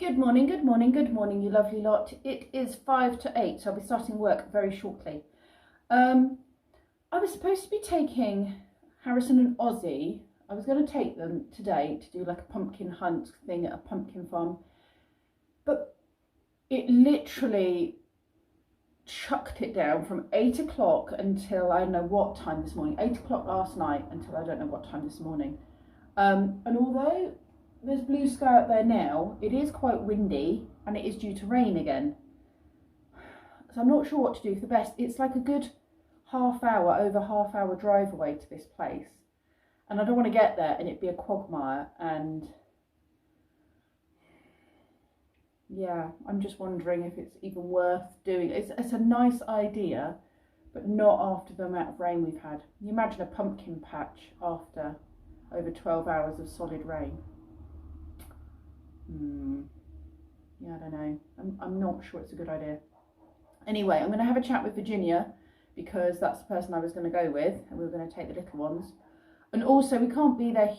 Good morning, good morning, good morning, you lovely lot. It is 5 to 8, so I'll be starting work very shortly. I was supposed to be taking Harrison and Ozzy. I was going to take them today to do like a pumpkin hunt thing at a pumpkin farm. But it literally chucked it down from 8 o'clock until I don't know what time this morning. 8 o'clock last night until I don't know what time this morning. And although there's blue sky out there now, it is quite windy and it is due to rain again. So I'm not sure what to do for the best. It's like a good over half hour drive away to this place. And I don't want to get there and it be a quagmire. And yeah, I'm just wondering if it's even worth doing. It's a nice idea, but not after the amount of rain we've had. Can you imagine a pumpkin patch after over 12 hours of solid rain? Yeah, I don't know. I'm not sure it's a good idea. Anyway, I'm going to have a chat with Virginia because that's the person I was going to go with, and we were going to take the little ones. And also, we can't be there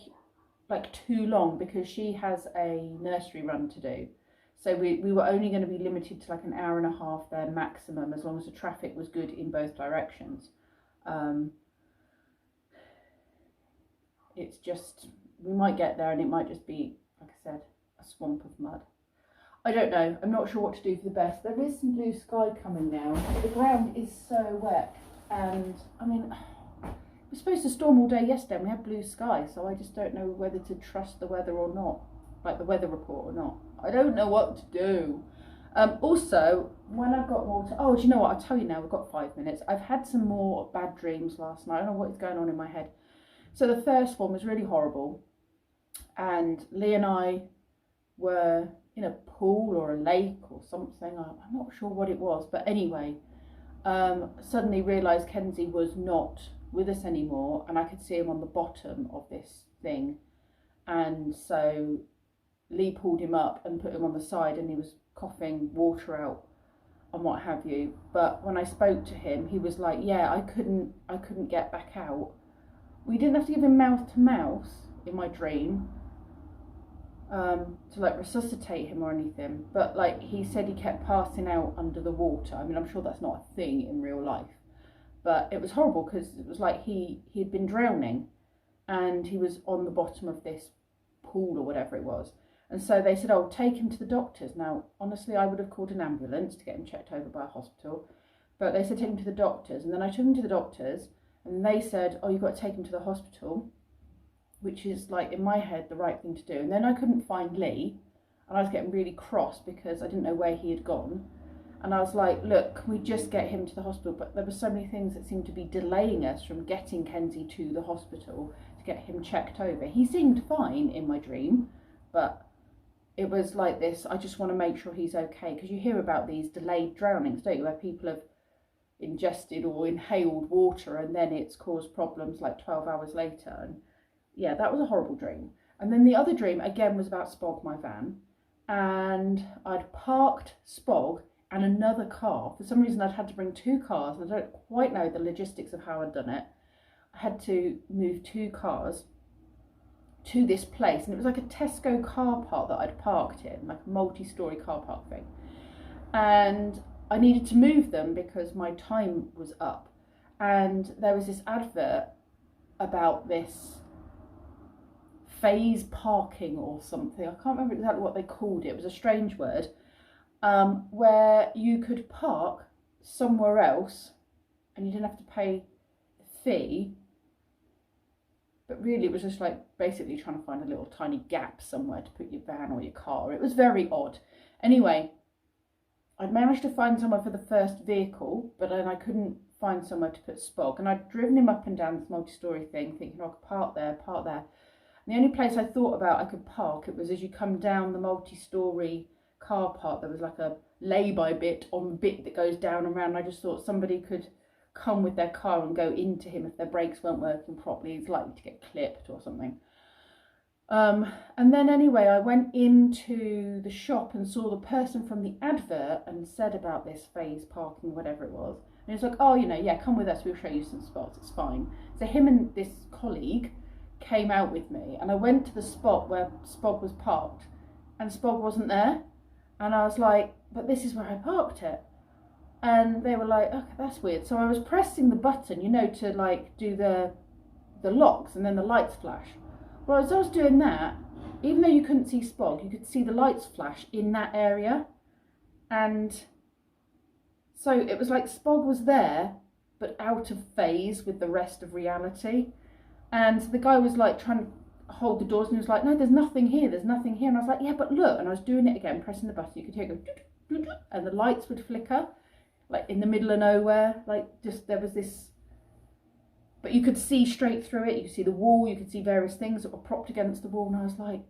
like too long because she has a nursery run to do. So we were only going to be limited to like an hour and a half there maximum, as long as the traffic was good in both directions. It's just, we might get there and it might just be, like I said, a swamp of mud. I don't know. I'm not sure what to do for the best. There is some blue sky coming now. The ground is so wet, and I mean, we were supposed to storm all day yesterday and we had blue sky, so I just don't know whether to trust the weather or not, like the weather report or not. I don't know what to do. Also, when I've got more oh, do you know what? I'll tell you now, we've got 5 minutes. I've had some more bad dreams last night. I don't know what is going on in my head. So the first one was really horrible, and Lee and I were in a pool or a lake or something. I'm not sure what it was, but anyway, suddenly realised Kenzie was not with us anymore, and I could see him on the bottom of this thing, and so Lee pulled him up and put him on the side, and he was coughing water out and what have you. But when I spoke to him, he was like, yeah, I couldn't get back out. We didn't have to give him mouth to mouth in my dream to like resuscitate him or anything, but like he said he kept passing out under the water. I mean, I'm sure that's not a thing in real life, but it was horrible because it was like he'd been drowning and he was on the bottom of this pool or whatever it was. And so they said, oh, take him to the doctors. Now, honestly, I would have called an ambulance to get him checked over by a hospital, but they said take him to the doctors. And then I took him to the doctors, and they said, oh, you've got to take him to the hospital, which is like in my head the right thing to do. And then I couldn't find Lee, and I was getting really cross because I didn't know where he had gone. And I was like, look, can we just get him to the hospital? But there were so many things that seemed to be delaying us from getting Kenzie to the hospital to get him checked over. He seemed fine in my dream, but it was like this, I just want to make sure he's okay, because you hear about these delayed drownings, don't you, where people have ingested or inhaled water and then it's caused problems like 12 hours later. And yeah, that was a horrible dream. And then the other dream again was about Spog, my van, and I'd parked Spog and another car. For some reason I'd had to bring two cars, and I don't quite know the logistics of how I'd done it. I had to move two cars to this place, and it was like a Tesco car park that I'd parked in, like a multi-storey car park thing. And I needed to move them because my time was up. And there was this advert about this phase parking or something. I can't remember exactly what they called it. It was a strange word, where you could park somewhere else and you didn't have to pay the fee. But really it was just like basically trying to find a little tiny gap somewhere to put your van or your car. It was very odd. Anyway, I'd managed to find somewhere for the first vehicle, but then I couldn't find somewhere to put Spog. And I'd driven him up and down this multi-storey thing, thinking, oh, I could park there, park there. And the only place I thought about I could park, it was as you come down the multi-storey car park, there was like a lay-by bit on the bit that goes down and round. I just thought somebody could come with their car and go into him if their brakes weren't working properly. He's likely to get clipped or something. And then anyway, I went into the shop and saw the person from the advert and said about this phase parking, whatever it was. And he was like, oh, you know, yeah, come with us, we'll show you some spots, it's fine. So him and this colleague came out with me, and I went to the spot where Spog was parked, and Spog wasn't there. And I was like, but this is where I parked it. And they were like, okay, that's weird. So I was pressing the button, you know, to like do the locks, and then the lights flash. Well, as I was doing that, even though you couldn't see Spog, you could see the lights flash in that area. And so it was like Spog was there, but out of phase with the rest of reality. And the guy was like trying to hold the doors, and he was like, no, there's nothing here, there's nothing here. And I was like, yeah, but look. And I was doing it again, pressing the button. You could hear it go, and the lights would flicker, like in the middle of nowhere. Like just, there was this, but you could see straight through it. You could see the wall, you could see various things that were propped against the wall. And I was like,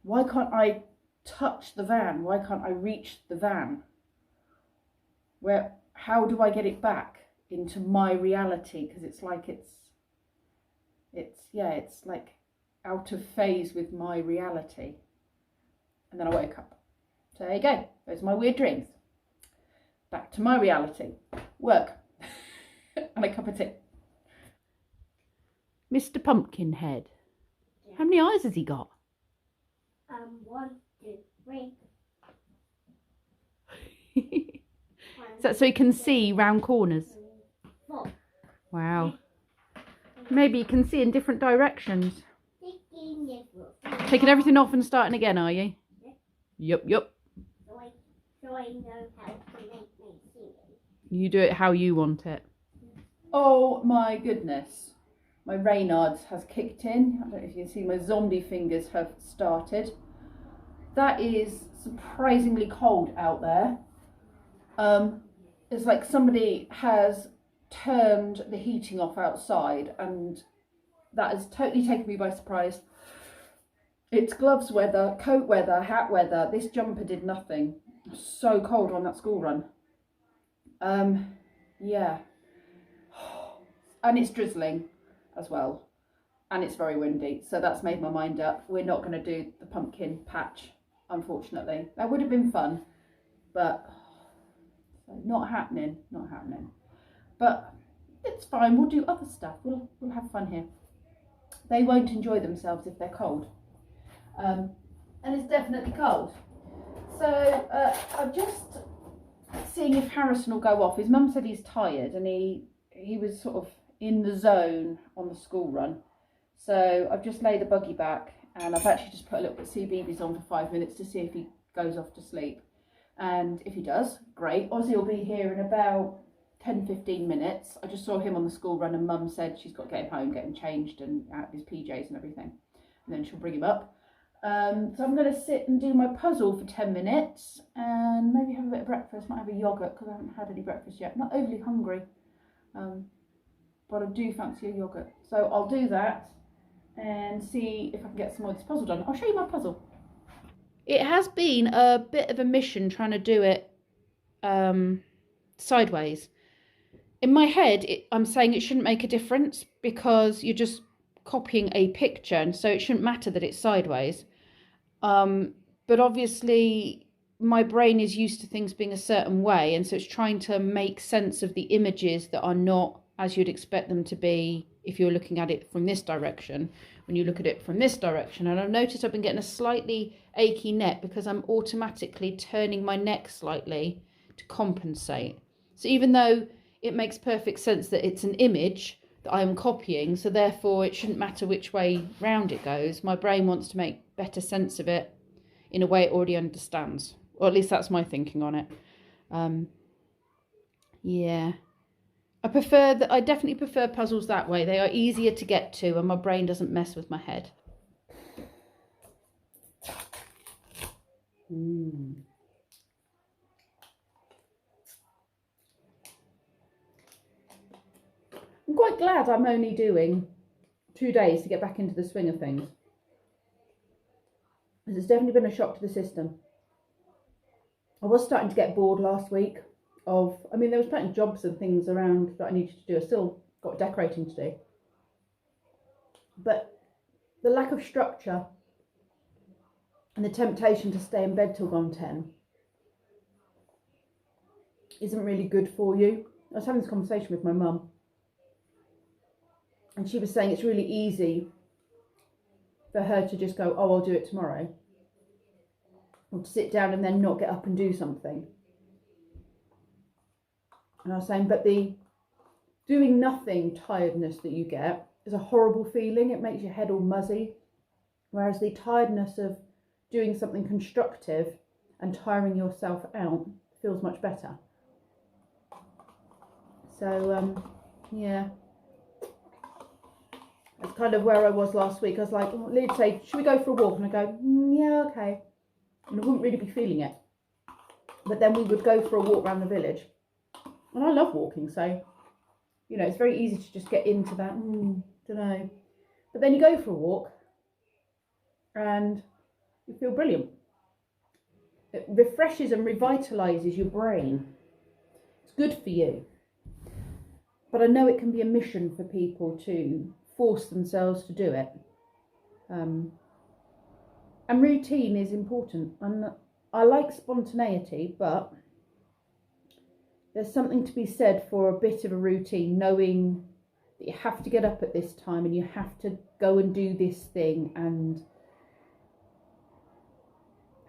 why can't I touch the van? Why can't I reach the van? How do I get it back into my reality? Because it's like it's like out of phase with my reality. And then I woke up. So there you go. Those are my weird dreams. Back to my reality. Work. And a cup of tea. Mr. Pumpkinhead. Yeah. How many eyes has he got? 1, 2, 3. Is that so he can see round corners? 4. Wow. Maybe you can see in different directions. Taking everything off and starting again, are you? Yeah. Yep. So I know how to make me see it. You do it how you want it. Oh my goodness. My Reynards has kicked in. I don't know if you can see, my zombie fingers have started. That is surprisingly cold out there. It's like somebody has turned the heating off outside, and that has totally taken me by surprise. It's gloves weather, coat weather, hat weather. This jumper did nothing. So cold on that school run. Yeah. And it's drizzling as well. And it's very windy. So that's made my mind up. We're not going to do the pumpkin patch, unfortunately. That would have been fun, but not happening. But it's fine. We'll do other stuff. We'll have fun here. They won't enjoy themselves if they're cold. And it's definitely cold. So I'm just seeing if Harrison will go off. His mum said he's tired, and he was sort of in the zone on the school run. So I've just laid the buggy back, and I've actually just put a little bit of CBeebies on for 5 minutes to see if he goes off to sleep. And if he does, great. Ozzy will be here in about 10-15 minutes. I just saw him on the school run, and Mum said she's got to get him home, get him changed and out of his PJs and everything, and then she'll bring him up. So I'm going to sit and do my puzzle for 10 minutes and maybe have a bit of breakfast. Might have a yoghurt because I haven't had any breakfast yet. Not overly hungry, but I do fancy a yoghurt. So I'll do that and see if I can get some more of this puzzle done. I'll show you my puzzle. It has been a bit of a mission trying to do it sideways. In my head, I'm saying it shouldn't make a difference because you're just copying a picture, and so it shouldn't matter that it's sideways. But obviously my brain is used to things being a certain way, and so it's trying to make sense of the images that are not as you'd expect them to be if you're looking at it from this direction, when you look at it from this direction. And I've noticed I've been getting a slightly achy neck because I'm automatically turning my neck slightly to compensate. So even though it makes perfect sense that it's an image that I am copying, so therefore it shouldn't matter which way round it goes, my brain wants to make better sense of it in a way it already understands, or at least that's my thinking on it. Yeah, I definitely prefer puzzles that way. They are easier to get to, and my brain doesn't mess with my head. I'm quite glad I'm only doing 2 days to get back into the swing of things. Because it's definitely been a shock to the system. I was starting to get bored last week there was plenty of jobs and things around that I needed to do. I still got decorating to do. But the lack of structure and the temptation to stay in bed till 1:10 isn't really good for you. I was having this conversation with my mum, and she was saying it's really easy for her to just go, oh, I'll do it tomorrow. or to sit down and then not get up and do something. And I was saying, but the doing nothing tiredness that you get is a horrible feeling. It makes your head all muzzy. Whereas the tiredness of doing something constructive and tiring yourself out feels much better. So, yeah. That's kind of where I was last week. I was like, Lee'd say, should we go for a walk? And I go, yeah, okay. And I wouldn't really be feeling it. But then we would go for a walk around the village. And I love walking, so, you know, it's very easy to just get into that, don't know. But then you go for a walk and you feel brilliant. It refreshes and revitalises your brain. It's good for you. But I know it can be a mission for people to force themselves to do it. And routine is important. And I like spontaneity, but there's something to be said for a bit of a routine, knowing that you have to get up at this time and you have to go and do this thing, and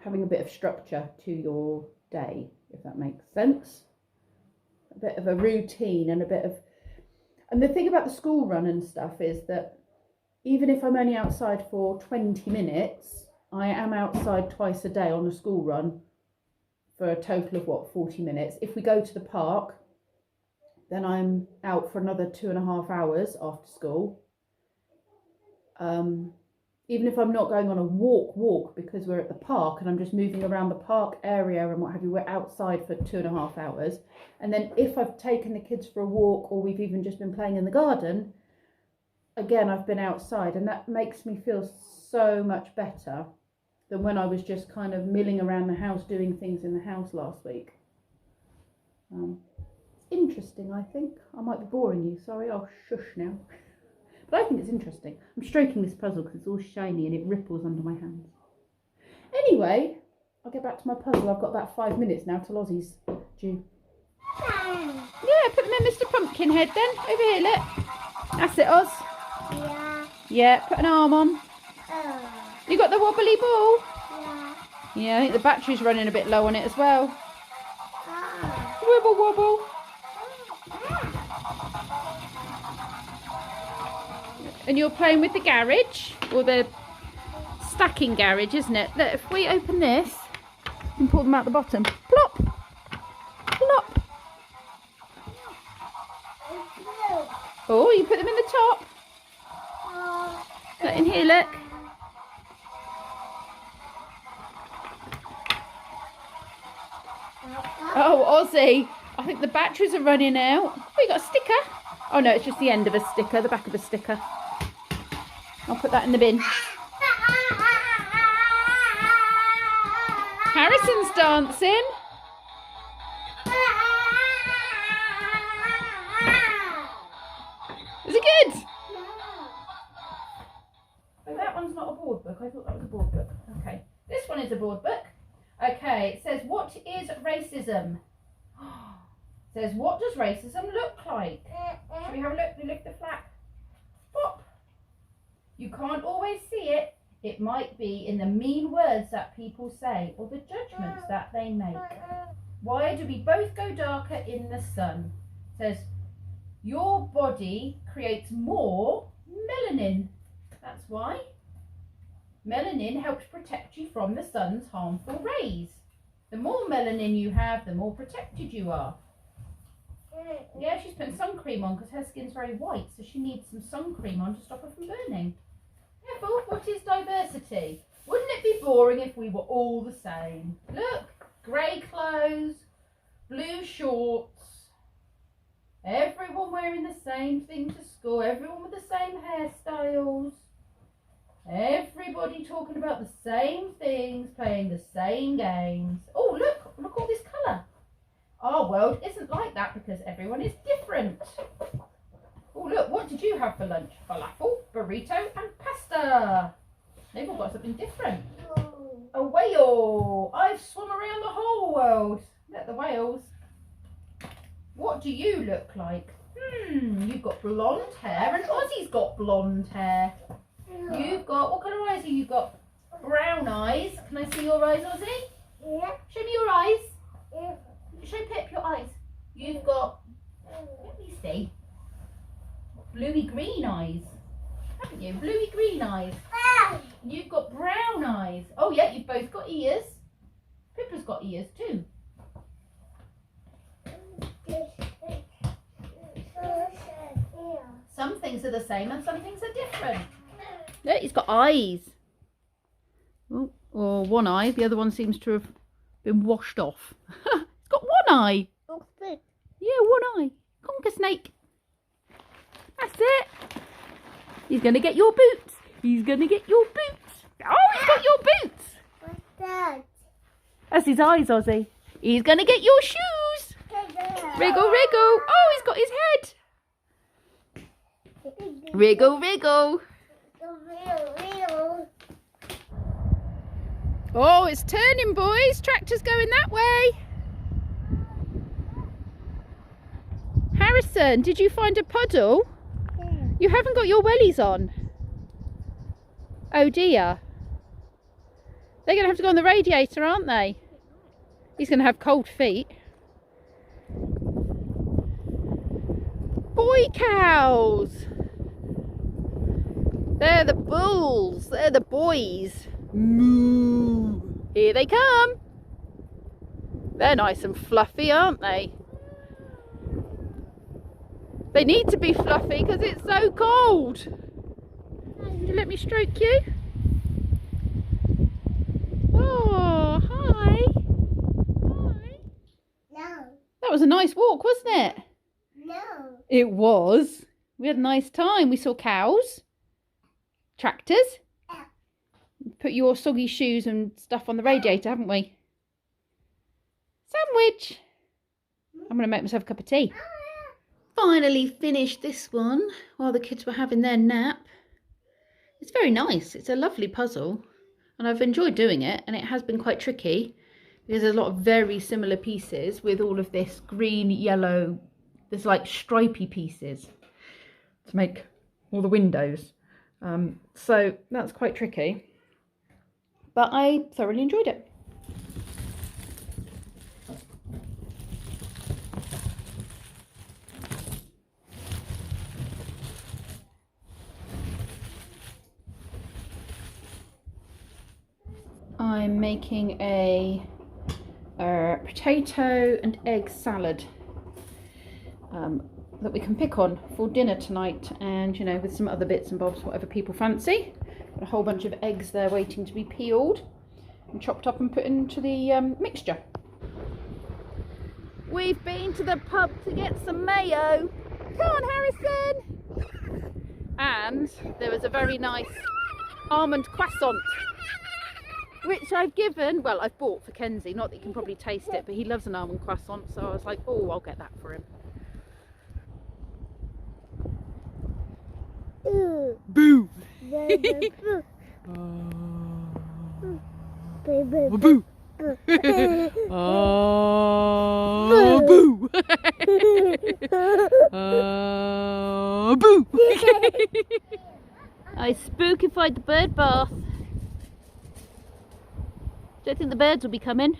having a bit of structure to your day, if that makes sense. A bit of a routine and a bit of... And the thing about the school run and stuff is that even if I'm only outside for 20 minutes, I am outside twice a day on a school run for a total of 40 minutes. If we go to the park, then I'm out for another 2.5 hours after school. Even if I'm not going on a walk because we're at the park and I'm just moving around the park area and what have you, we're outside for 2.5 hours. And then if I've taken the kids for a walk, or we've even just been playing in the garden, again, I've been outside, and that makes me feel so much better than when I was just kind of milling around the house doing things in the house last week. Interesting, I think. I might be boring you, sorry, I'll shush now. But I think it's interesting. I'm stroking this puzzle because it's all shiny and it ripples under my hands. Anyway, I'll get back to my puzzle. I've got about 5 minutes now till Ozzie's due. Yeah, put them in Mr. Pumpkinhead then. Over here, look. That's it, Oz. Yeah. Yeah, put an arm on. You got the wobbly ball? Yeah. Yeah, I think the battery's running a bit low on it as well. Wibble wobble. And you're playing with the garage, or the stacking garage, isn't it? Look, if we open this and pull them out the bottom, plop, plop. Oh, you put them in the top. Look in here, look. Oh, Ozzy, I think the batteries are running out. Oh, you got a sticker? Oh no, it's just the end of a sticker, the back of a sticker. I'll put that in the bin. Harrison's dancing. Is it good? Oh, that one's not a board book. I thought that was a board book. Okay. This one is a board book. Okay, it says, what is racism? It says, what does racism look like? Shall we have a look? We lift the flap. Pop. You can't always see it. It might be in the mean words that people say, or the judgments that they make. Why do we both go darker in the sun? It says, your body creates more melanin. That's why. Melanin helps protect you from the sun's harmful rays. The more melanin you have, the more protected you are. Yeah, she's putting sun cream on because her skin's very white, so she needs some sun cream on to stop her from burning. Careful, what is diversity? Wouldn't it be boring if we were all the same? Look, grey clothes, blue shorts, everyone wearing the same thing to school, everyone with the same hairstyles, everybody talking about the same things, playing the same games. Oh, look all this colour. Our world isn't like that because everyone is different. Oh, look, what did you have for lunch? Falafel, burrito and pasta. They've all got something different. A whale. I've swum around the whole world. Look, the whales. What do you look like? You've got blonde hair, and Ozzie's got blonde hair. You've got, what colour eyes have you got? Brown eyes. Can I see your eyes, Ozzie? Yeah. Show me your eyes. Yeah. Show Pip your eyes. You've got, let me see, bluey green eyes, haven't you? Bluey green eyes. And you've got brown eyes. Oh yeah, you've both got ears. Pippa's got ears too. Some things are the same and some things are different. Look, he's got eyes. Oh, or one eye. The other one seems to have been washed off. He's got one eye. Yeah, one eye. Conker snake. That's it. He's going to get your boots. He's going to get your boots. Oh, he's got your boots. What's that? That's his eyes, Ozzy. He's going to get your shoes. Wriggle, wriggle. Oh, he's got his head. Wriggle, wriggle. Oh, it's turning, boys. Tractor's going that way. Harrison, did you find a puddle? Yeah. You haven't got your wellies on. Oh dear. They're going to have to go on the radiator, aren't they? He's going to have cold feet. Boy cows. They're the bulls. They're the boys. Moo. Here they come. They're nice and fluffy, aren't they? They need to be fluffy because it's so cold. Would you let me stroke you? Oh, hi. Hi. No. That was a nice walk, wasn't it? No. It was. We had a nice time. We saw cows, tractors. Put your soggy shoes and stuff on the radiator, haven't we? Sandwich. I'm going to make myself a cup of tea. Finally finished this one while the kids were having their nap. It's very nice. It's a lovely puzzle and I've enjoyed doing it, and it has been quite tricky because there's a lot of very similar pieces with all of this green, yellow, there's like stripy pieces to make all the windows. So that's quite tricky, but I thoroughly enjoyed it. I'm making a potato and egg salad that we can pick on for dinner tonight, and you know, with some other bits and bobs, whatever people fancy. Got a whole bunch of eggs there waiting to be peeled and chopped up and put into the mixture. We've been to the pub to get some mayo. Come on, Harrison! And there was a very nice almond croissant, which I've given, well, I've bought for Kenzie. Not that you can probably taste it, but he loves an almond croissant, so I was like, oh, I'll get that for him. Boo! Boo! Oh, boo! Boo! I spookified the bird bath. Don't think the birds will be coming.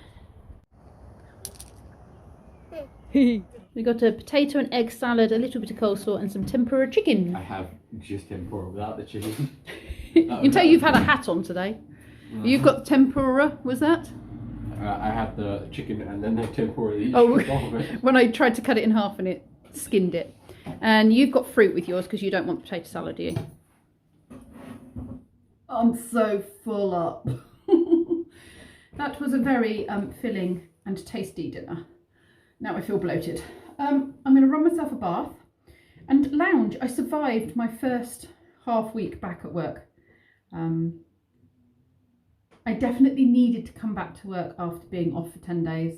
We got a potato and egg salad, a little bit of coleslaw, and some tempura chicken. I have just tempura without the chicken. You can tell you've had a hat on today. You've got the tempura, was that? I had the chicken and then the tempura. Oh, when I tried to cut it in half and it skinned it. And you've got fruit with yours because you don't want potato salad, do you? I'm so full up. That was a very filling and tasty dinner. Now I feel bloated. I'm going to run myself a bath and lounge. I survived my first half week back at work. I definitely needed to come back to work after being off for 10 days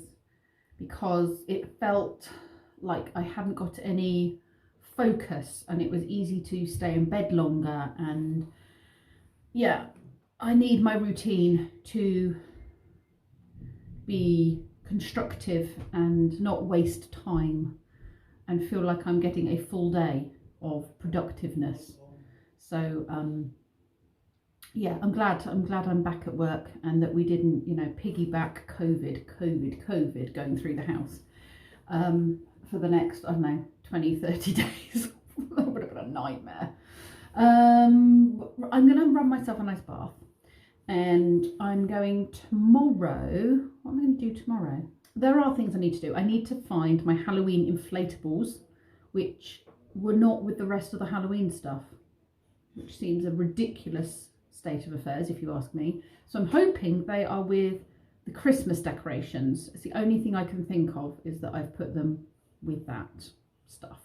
because it felt like I hadn't got any focus and it was easy to stay in bed longer, and yeah, I need my routine to be constructive and not waste time and feel like I'm getting a full day of productiveness. So yeah, I'm glad I'm back at work and that we didn't, you know, piggyback COVID going through the house for the next, I don't know, 20, 30 days. That would have been a nightmare. I'm going to run myself a nice bath, and I'm going tomorrow. What am I going to do tomorrow? There are things I need to do. I need to find my Halloween inflatables, which were not with the rest of the Halloween stuff, which seems a ridiculous state of affairs if you ask me. So I'm hoping they are with the Christmas decorations. It's the only thing I can think of is that I've put them with that stuff.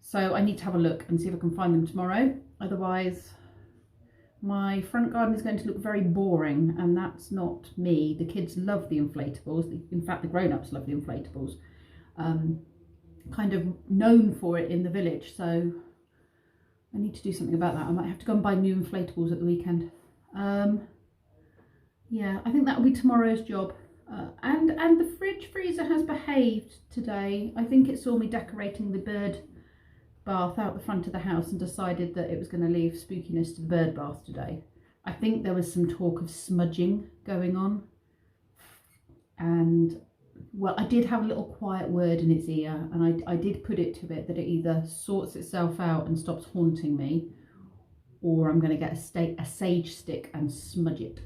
So I need to have a look and see if I can find them tomorrow. Otherwise, my front garden is going to look very boring, and that's not me. The kids love the inflatables. In fact, the grown-ups love the inflatables. Kind of known for it in the village. So I need to do something about that. I might have to go and buy new inflatables at the weekend. Yeah, I think that'll be tomorrow's job. And the fridge freezer has behaved today. I think it saw me decorating the bird bath out the front of the house and decided that it was going to leave spookiness to the bird bath today. I think there was some talk of smudging going on. And, well, I did have a little quiet word in its ear, and I did put it to it that it either sorts itself out and stops haunting me, or I'm going to get a sage stick and smudge it.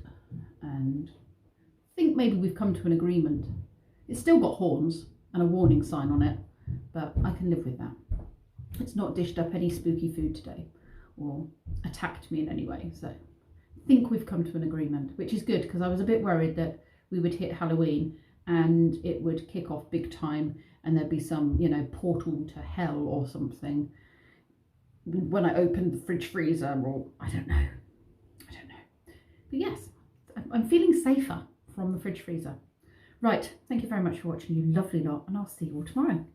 And I think maybe we've come to an agreement. It's still got horns and a warning sign on it, but I can live with that. It's not dished up any spooky food today or attacked me in any way. So I think we've come to an agreement, which is good, because I was a bit worried that we would hit Halloween and it would kick off big time and there'd be some, you know, portal to hell or something when I opened the fridge freezer, or I don't know. But yes, I'm feeling safer from the fridge freezer. Right, thank you very much for watching, you lovely lot, and I'll see you all tomorrow.